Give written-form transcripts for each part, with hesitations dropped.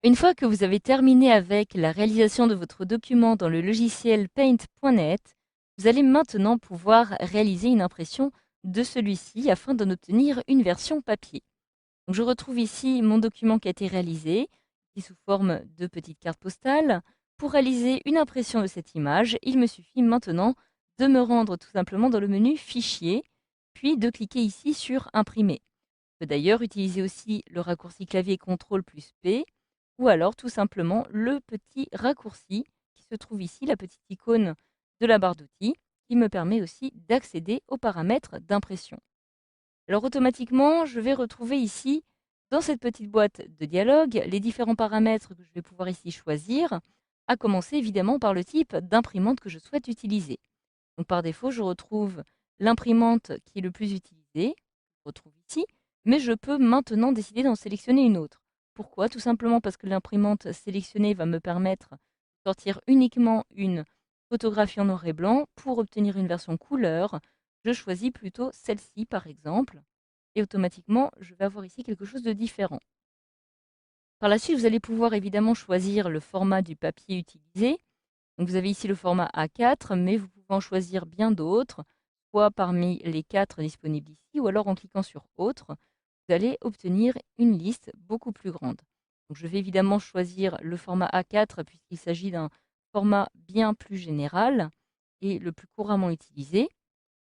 Une fois que vous avez terminé avec la réalisation de votre document dans le logiciel Paint.net, vous allez maintenant pouvoir réaliser une impression de celui-ci afin d'en obtenir une version papier. Donc, je retrouve ici mon document qui a été réalisé, qui est sous forme de petites cartes postales. Pour réaliser une impression de cette image, il me suffit maintenant de me rendre tout simplement dans le menu Fichier, puis de cliquer ici sur Imprimer. Je peux d'ailleurs utiliser aussi le raccourci clavier CTRL plus P, ou alors tout simplement le petit raccourci qui se trouve ici, la petite icône de la barre d'outils, qui me permet aussi d'accéder aux paramètres d'impression. Alors automatiquement, je vais retrouver ici, dans cette petite boîte de dialogue, les différents paramètres que je vais pouvoir ici choisir, à commencer évidemment par le type d'imprimante que je souhaite utiliser. Donc par défaut, je retrouve l'imprimante qui est le plus utilisée, je retrouve ici, mais je peux maintenant décider d'en sélectionner une autre. Pourquoi? Tout simplement parce que l'imprimante sélectionnée va me permettre de sortir uniquement une photographie en noir et blanc. Pour obtenir une version couleur, je choisis plutôt celle-ci par exemple, et automatiquement, je vais avoir ici quelque chose de différent. Par la suite, vous allez pouvoir évidemment choisir le format du papier utilisé. Donc vous avez ici le format A4, mais vous pouvez en choisir bien d'autres, soit parmi les 4 disponibles ici, ou alors en cliquant sur Autre, vous allez obtenir une liste beaucoup plus grande. Donc je vais évidemment choisir le format A4 puisqu'il s'agit d'un format bien plus général et le plus couramment utilisé.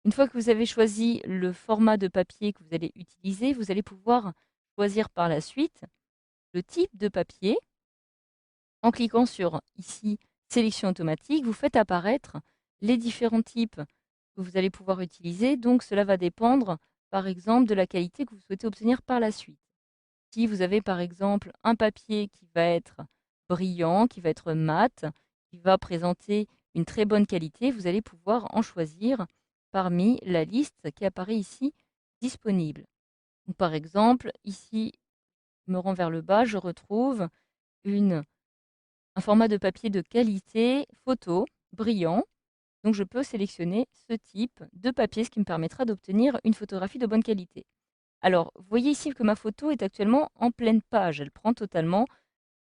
Une fois que vous avez choisi le format de papier que vous allez utiliser, vous allez pouvoir choisir par la suite le type de papier. En cliquant sur ici sélection automatique, vous faites apparaître les différents types que vous allez pouvoir utiliser. Donc cela va dépendre par exemple de la qualité que vous souhaitez obtenir par la suite. Si vous avez par exemple un papier qui va être brillant, qui va être mat, qui va présenter une très bonne qualité, vous allez pouvoir en choisir parmi la liste qui apparaît ici disponible. Donc, par exemple, ici, je me rends vers le bas, je retrouve un format de papier de qualité, photo, brillant. Donc je peux sélectionner ce type de papier, ce qui me permettra d'obtenir une photographie de bonne qualité. Alors, vous voyez ici que ma photo est actuellement en pleine page. Elle prend totalement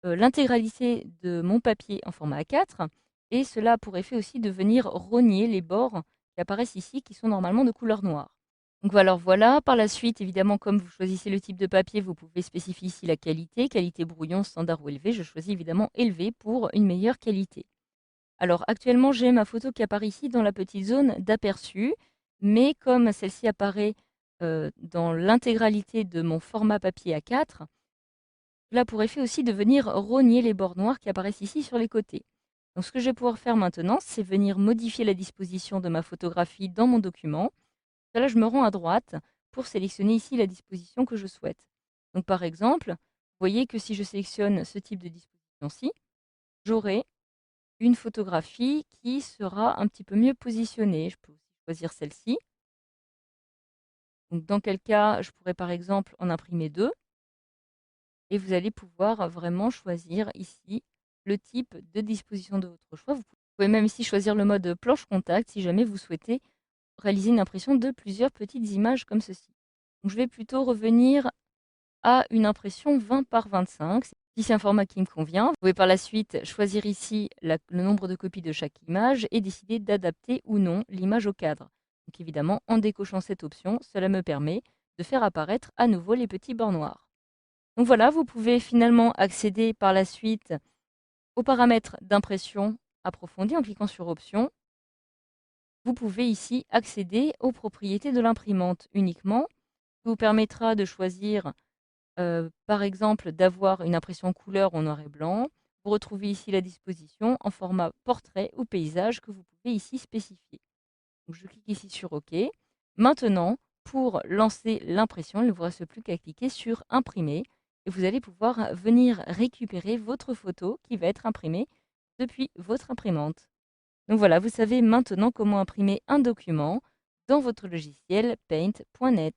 l'intégralité de mon papier en format A4 et cela a pour effet aussi de venir rogner les bords qui apparaissent ici, qui sont normalement de couleur noire. Donc voilà, par la suite, évidemment, comme vous choisissez le type de papier, vous pouvez spécifier ici la qualité, qualité brouillon, standard ou élevé. Je choisis évidemment élevé pour une meilleure qualité. Alors actuellement, j'ai ma photo qui apparaît ici dans la petite zone d'aperçu, mais comme celle-ci apparaît dans l'intégralité de mon format papier A4, cela a pour effet aussi de venir rogner les bords noirs qui apparaissent ici sur les côtés. Donc ce que je vais pouvoir faire maintenant, c'est venir modifier la disposition de ma photographie dans mon document. Là, je me rends à droite pour sélectionner ici la disposition que je souhaite. Donc par exemple, vous voyez que si je sélectionne ce type de disposition-ci, j'aurai une photographie qui sera un petit peu mieux positionnée. Je peux aussi choisir celle-ci. Donc dans quel cas, je pourrais par exemple en imprimer 2. Et vous allez pouvoir vraiment choisir ici le type de disposition de votre choix. Vous pouvez même ici choisir le mode planche contact si jamais vous souhaitez réaliser une impression de plusieurs petites images comme ceci. Donc, je vais plutôt revenir à une impression 20 par 25. Si c'est un format qui me convient, vous pouvez par la suite choisir ici le nombre de copies de chaque image et décider d'adapter ou non l'image au cadre. Donc évidemment, en décochant cette option, cela me permet de faire apparaître à nouveau les petits bords noirs. Donc voilà, vous pouvez finalement accéder par la suite aux paramètres d'impression approfondis en cliquant sur Options. Vous pouvez ici accéder aux propriétés de l'imprimante uniquement, ce qui vous permettra de choisir par exemple d'avoir une impression couleur en noir et blanc. Vous retrouvez ici la disposition en format portrait ou paysage que vous pouvez ici spécifier. Donc, je clique ici sur OK. Maintenant, pour lancer l'impression, il ne vous reste plus qu'à cliquer sur Imprimer et vous allez pouvoir venir récupérer votre photo qui va être imprimée depuis votre imprimante. Donc voilà, vous savez maintenant comment imprimer un document dans votre logiciel Paint.net.